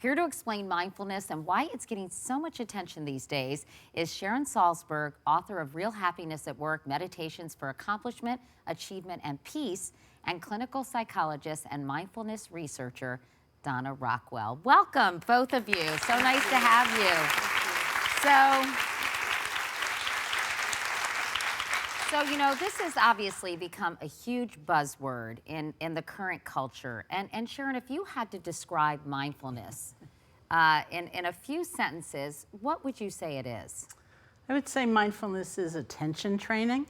Here to explain mindfulness and why it's getting so much attention these days is Sharon Salzberg, author of Real Happiness at Work, Meditations for Accomplishment, Achievement, and Peace, and clinical psychologist and mindfulness researcher, Donna Rockwell. Welcome, both of you. So nice to have you. So, you know, this has obviously become a huge buzzword in the current culture. And Sharon, if you had to describe mindfulness in a few sentences, what would you say it is? I would say mindfulness is attention training,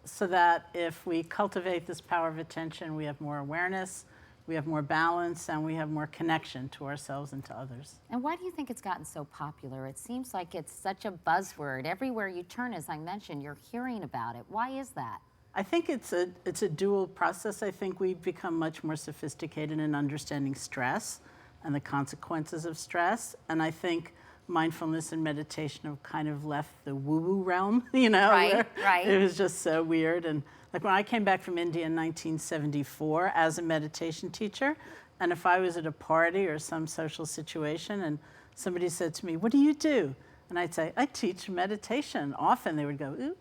so that if we cultivate this power of attention, we have more awareness, we have more balance, and we have more connection to ourselves and to others. And why do you think it's gotten so popular? It seems like it's such a buzzword. Everywhere you turn, as I mentioned, you're hearing about it. Why is that? I think it's a dual process. I think we've become much more sophisticated in understanding stress and the consequences of stress. And I think mindfulness and meditation have kind of left the woo-woo realm, you know? Right. It was just so weird. And like when I came back from India in 1974 as a meditation teacher, and if I was at a party or some social situation and somebody said to me, "What do you do?" And I'd say, "I teach meditation." Often they would go, "Ooh,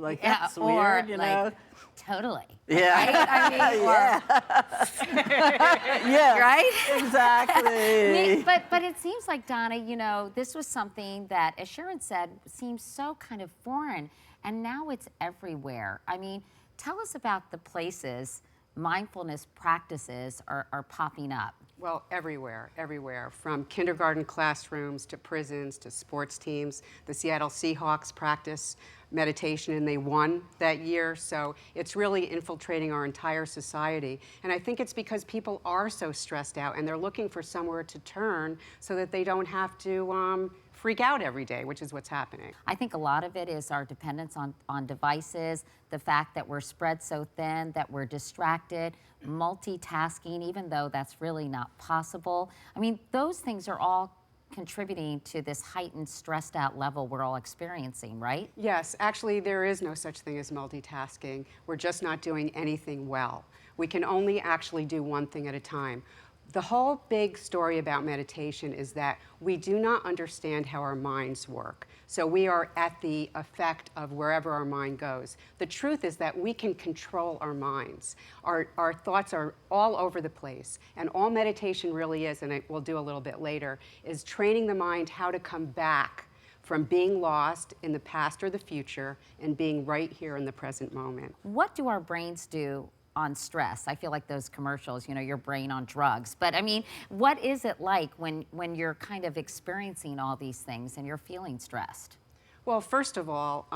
like that's weird, you know?" Totally. Yeah. Right? I mean, Yeah. right? Exactly. But it seems like, Donna, you know, this was something that, as Sharon said, seems so kind of foreign, and now it's everywhere. I mean, tell us about the places mindfulness practices are popping up. Well, everywhere, from kindergarten classrooms to prisons to sports teams. The Seattle Seahawks practice meditation and they won that year, so it's really infiltrating our entire society. And I think it's because people are so stressed out and they're looking for somewhere to turn so that they don't have to freak out every day, which is what's happening. I think a lot of it is our dependence on devices, the fact that we're spread so thin, that we're distracted, multitasking, even though that's really not possible. I mean, those things are all contributing to this heightened, stressed out level we're all experiencing, right? Yes, actually there is no such thing as multitasking. We're just not doing anything well. We can only actually do one thing at a time. The whole big story about meditation is that we do not understand how our minds work. So we are at the effect of wherever our mind goes. The truth is that we can control our minds. Our thoughts are all over the place. And all meditation really is, and we'll do a little bit later, is training the mind how to come back from being lost in the past or the future and being right here in the present moment. What do our brains do on stress? I feel like those commercials, you know, your brain on drugs. But I mean, what is it like when you're kind of experiencing all these things and you're feeling stressed? Well, first of all,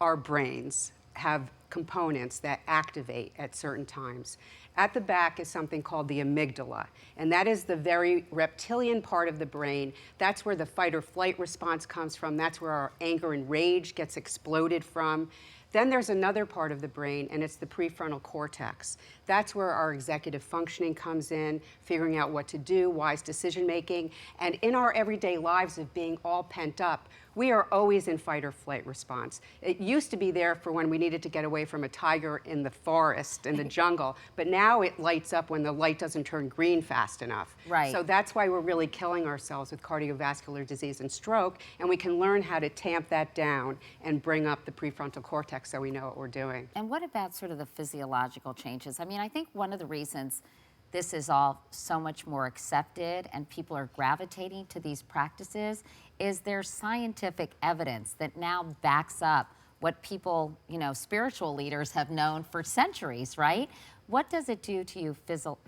our brains have components that activate at certain times. At the back is something called the amygdala, and that is the very reptilian part of the brain. That's where the fight or flight response comes from. That's where our anger and rage gets exploded from. Then there's another part of the brain, and it's the prefrontal cortex. That's where our executive functioning comes in, figuring out what to do, wise decision making. And in our everyday lives of being all pent up, we are always in fight or flight response. It used to be there for when we needed to get away from a tiger in the forest, in the jungle, but now it lights up when the light doesn't turn green fast enough. Right. So that's why we're really killing ourselves with cardiovascular disease and stroke, and we can learn how to tamp that down and bring up the prefrontal cortex so we know what we're doing. And what about sort of the physiological changes? I mean, I think one of the reasons this is all so much more accepted and people are gravitating to these practices is there's scientific evidence that now backs up what people, you know, spiritual leaders have known for centuries, right? What does it do to you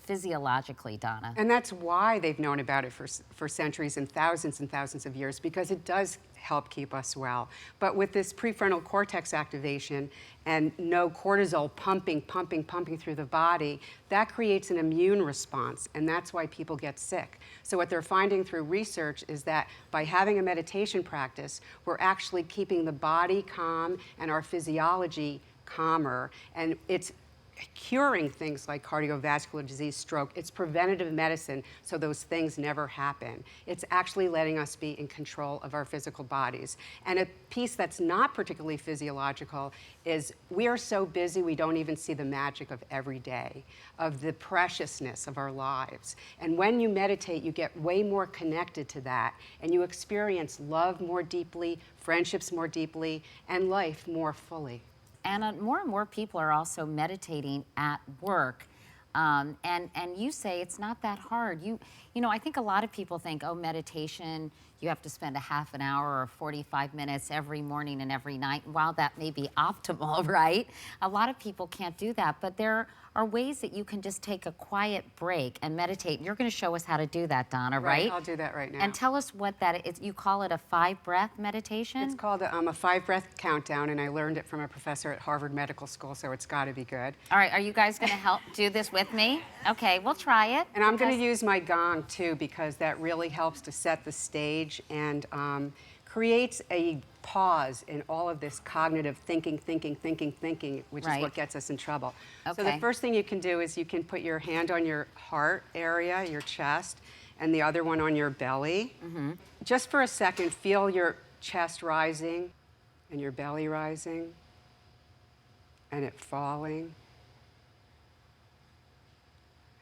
physiologically, Donna? And that's why they've known about it for centuries and thousands of years, because it does help keep us well. But with this prefrontal cortex activation and no cortisol pumping through the body, that creates an immune response, and that's why people get sick. So what they're finding through research is that by having a meditation practice, we're actually keeping the body calm and our physiology calmer, and it's curing things like cardiovascular disease, stroke. It's preventative medicine, so those things never happen. It's actually letting us be in control of our physical bodies. And a piece that's not particularly physiological is we are so busy we don't even see the magic of every day, of the preciousness of our lives. And when you meditate, you get way more connected to that, and you experience love more deeply, friendships more deeply, and life more fully. And more people are also meditating at work. And you say it's not that hard. You know, I think a lot of people think, oh, meditation, you have to spend a half an hour or 45 minutes every morning and every night. While that may be optimal, right? A lot of people can't do that. But there are ways that you can just take a quiet break and meditate. You're going to show us how to do that, Donna, right? I'll do that right now. And tell us what that is. You call it a 5-breath meditation? It's called a 5-breath countdown, and I learned it from a professor at Harvard Medical School, so it's got to be good. All right, are you guys going to help do this with me? Okay, we'll try it. And I'm going to use my gong, too, because that really helps to set the stage and creates a pause in all of this cognitive thinking, which is what gets us in trouble. So the first thing you can do is you can put your hand on your heart area, your chest, and the other one on your belly. Just for a second, feel your chest rising and your belly rising and it falling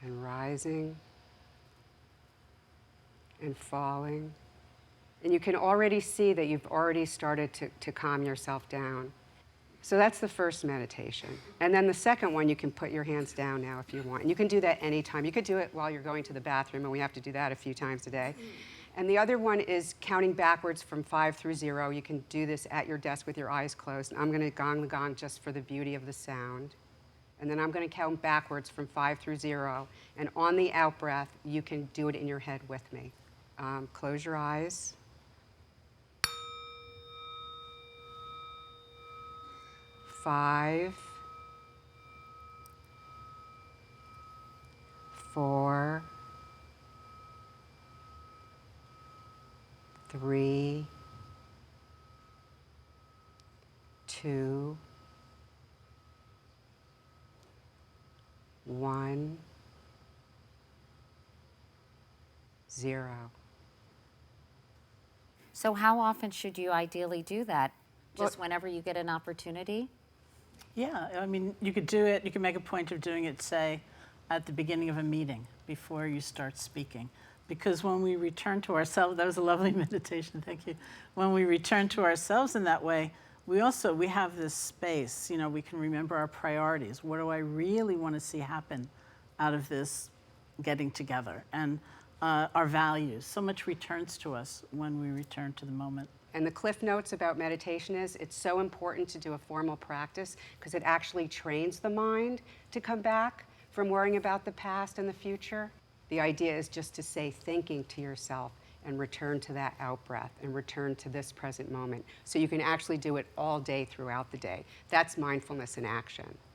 and rising and falling. And you can already see that you've already started to calm yourself down. So that's the first meditation. And then the second one, you can put your hands down now if you want. And you can do that anytime. You could do it while you're going to the bathroom, and we have to do that a few times a day. And the other one is counting backwards from 5 through 0. You can do this at your desk with your eyes closed. And I'm going to gong the gong just for the beauty of the sound. And then I'm going to count backwards from 5 through 0. And on the out breath, you can do it in your head with me. Close your eyes. 5, 4, 3, 2, 1, 0. So how often should you ideally do that? Just whenever you get an opportunity? Yeah, I mean, you could do it, you can make a point of doing it, say, at the beginning of a meeting before you start speaking. Because when we return to ourselves, that was a lovely meditation, thank you. When we return to ourselves in that way, we have this space, you know, we can remember our priorities. What do I really want to see happen out of this getting together? And our values. So much returns to us when we return to the moment. And the cliff notes about meditation is it's so important to do a formal practice because it actually trains the mind to come back from worrying about the past and the future. The idea is just to say thinking to yourself and return to that out breath and return to this present moment. So you can actually do it all day throughout the day. That's mindfulness in action.